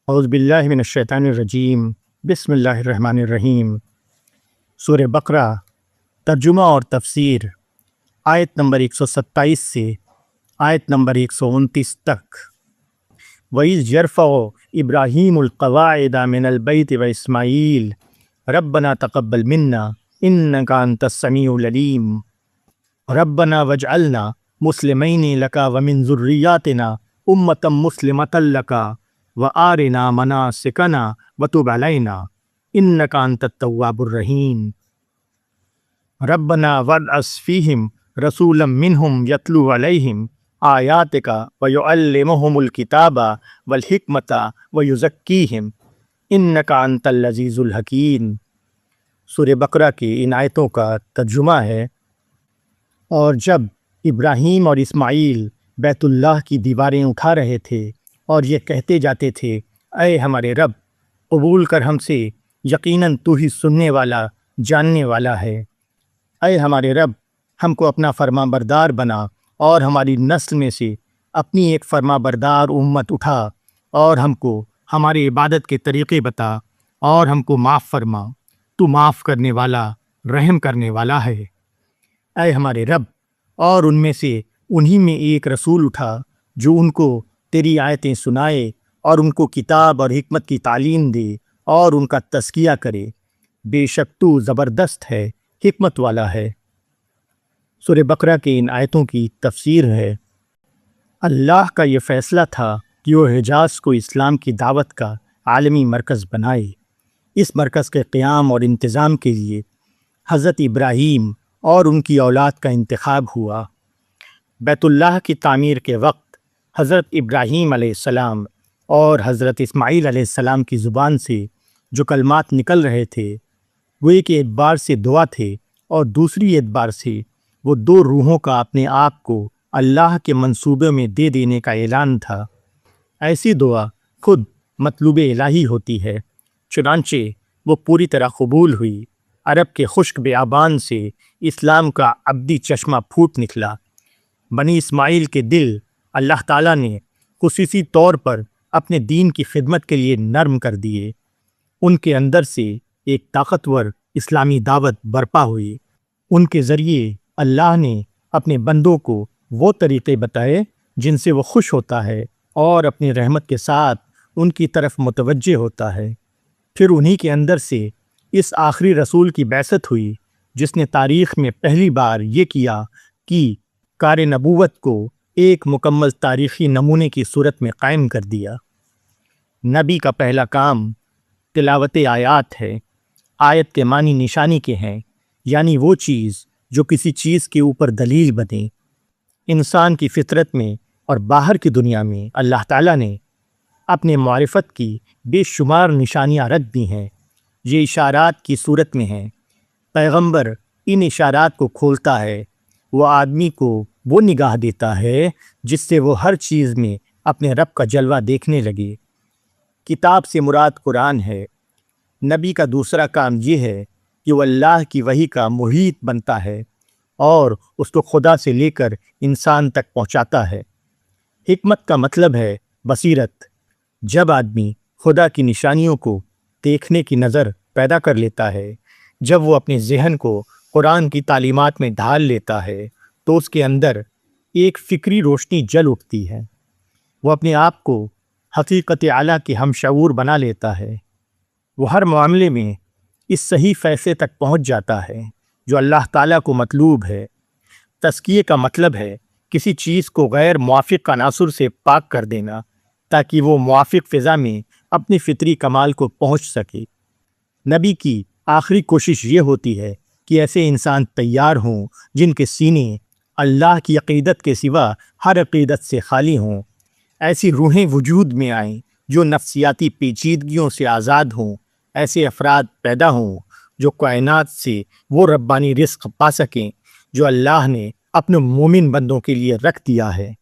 اعوذ باللہ من الشیطان الرجیم، بسم اللہ الرحمن الرحیم۔ سورہ بقرہ ترجمہ اور تفسیر، آیت نمبر 127 سے آیت نمبر 129 تک۔ وَإِذْ يَرْفَعُ إِبْرَاهِيمُ الْقَوَاعِدَ مِنَ الْبَيْتِ وَإِسْمَاعِيلُ رَبَّنَا تَقَبَّلْ مِنَّا إِنَّكَ أَنْتَ السَّمِيعُ الْعَلِيمُ رَبَّنَا وَاجْعَلْنَا مُسْلِمَيْنِ لَكَ وَمِنْ ذُرِّيَّاتِنَا أُمَّةً مُسْلِمَةً لَكَ وَآرِنَا مَنَاسِكَنَا وَتُبْ عَلَيْنَا إِنَّكَ أَنْتَ التَّوَّابُ الرَّحِيمُ رَبَّنَا وَابْعَثْ فِيهِمْ رَسُولًا مِّنْهُمْ يَتْلُو عَلَيْهِمْ آيَاتِكَ وَيُعَلِّمُهُمُ الْكِتَابَ وَالْحِكْمَةَ وَيُزَكِّيهِمْ إِنَّكَ أَنْتَ الْعَزِيزُ الْحَكِيمُ۔ سورہ بقرہ کی ان آیتوں کا ترجمہ ہے: اور جب ابراہیم اور اسماعیل بیت اللہ کی دیواریں اٹھا رہے تھے اور یہ کہتے جاتے تھے، اے ہمارے رب، قبول کر ہم سے، یقیناً تو ہی سننے والا، جاننے والا ہے۔ اے ہمارے رب، ہم کو اپنا فرما بردار بنا اور ہماری نسل میں سے اپنی ایک فرما بردار امت اٹھا، اور ہم کو ہماری عبادت کے طریقے بتا، اور ہم کو معاف فرما، تو معاف کرنے والا، رحم کرنے والا ہے۔ اے ہمارے رب، اور ان میں سے انہی میں ایک رسول اٹھا جو ان کو تیری آیتیں سنائے اور ان کو کتاب اور حکمت کی تعلیم دے اور ان کا تزکیہ کرے، بے شک تو زبردست ہے، حکمت والا ہے۔ سورہ بقرہ کے ان آیتوں کی تفسیر ہے: اللہ کا یہ فیصلہ تھا کہ وہ حجاز کو اسلام کی دعوت کا عالمی مرکز بنائے۔ اس مرکز کے قیام اور انتظام کے لیے حضرت ابراہیم اور ان کی اولاد کا انتخاب ہوا۔ بیت اللہ کی تعمیر کے وقت حضرت ابراہیم علیہ السلام اور حضرت اسماعیل علیہ السلام کی زبان سے جو کلمات نکل رہے تھے، وہ ایک اعتبار سے دعا تھے اور دوسری اعتبار سے وہ دو روحوں کا اپنے آپ کو اللہ کے منصوبے میں دے دینے کا اعلان تھا۔ ایسی دعا خود مطلوب الہی ہوتی ہے، چنانچہ وہ پوری طرح قبول ہوئی۔ عرب کے خشک بیابان سے اسلام کا ابدی چشمہ پھوٹ نکلا۔ بنی اسماعیل کے دل اللہ تعالیٰ نے خصوصی طور پر اپنے دین کی خدمت کے لیے نرم کر دیے۔ ان کے اندر سے ایک طاقتور اسلامی دعوت برپا ہوئی۔ ان کے ذریعے اللہ نے اپنے بندوں کو وہ طریقے بتائے جن سے وہ خوش ہوتا ہے اور اپنی رحمت کے ساتھ ان کی طرف متوجہ ہوتا ہے۔ پھر انہی کے اندر سے اس آخری رسول کی بعثت ہوئی جس نے تاریخ میں پہلی بار یہ کیا کہ کار نبوت کو ایک مکمل تاریخی نمونے کی صورت میں قائم کر دیا۔ نبی کا پہلا کام تلاوت آیات ہے۔ آیت کے معنی نشانی کے ہیں، یعنی وہ چیز جو کسی چیز کے اوپر دلیل بنے۔ انسان کی فطرت میں اور باہر کی دنیا میں اللہ تعالیٰ نے اپنے معرفت کی بے شمار نشانیاں رکھ دی ہیں۔ یہ اشارات کی صورت میں ہیں۔ پیغمبر ان اشارات کو کھولتا ہے، وہ آدمی کو وہ نگاہ دیتا ہے جس سے وہ ہر چیز میں اپنے رب کا جلوہ دیکھنے لگے۔ کتاب سے مراد قرآن ہے۔ نبی کا دوسرا کام یہ ہے کہ وہ اللہ کی وحی کا محیط بنتا ہے اور اس کو خدا سے لے کر انسان تک پہنچاتا ہے۔ حکمت کا مطلب ہے بصیرت۔ جب آدمی خدا کی نشانیوں کو دیکھنے کی نظر پیدا کر لیتا ہے، جب وہ اپنے ذہن کو قرآن کی تعلیمات میں ڈھال لیتا ہے، تو اس کے اندر ایک فکری روشنی جل اٹھتی ہے۔ وہ اپنے آپ کو حقیقت اعلیٰ کے ہم شعور بنا لیتا ہے۔ وہ ہر معاملے میں اس صحیح فیصلے تک پہنچ جاتا ہے جو اللہ تعالیٰ کو مطلوب ہے۔ تزکیے کا مطلب ہے کسی چیز کو غیر موافق عناصر سے پاک کر دینا تاکہ وہ موافق فضا میں اپنی فطری کمال کو پہنچ سکے۔ نبی کی آخری کوشش یہ ہوتی ہے کہ ایسے انسان تیار ہوں جن کے سینے اللہ کی عقیدت کے سوا ہر عقیدت سے خالی ہوں۔ ایسی روحیں وجود میں آئیں جو نفسیاتی پیچیدگیوں سے آزاد ہوں۔ ایسے افراد پیدا ہوں جو کائنات سے وہ ربانی رزق پا سکیں جو اللہ نے اپنے مومن بندوں کے لیے رکھ دیا ہے۔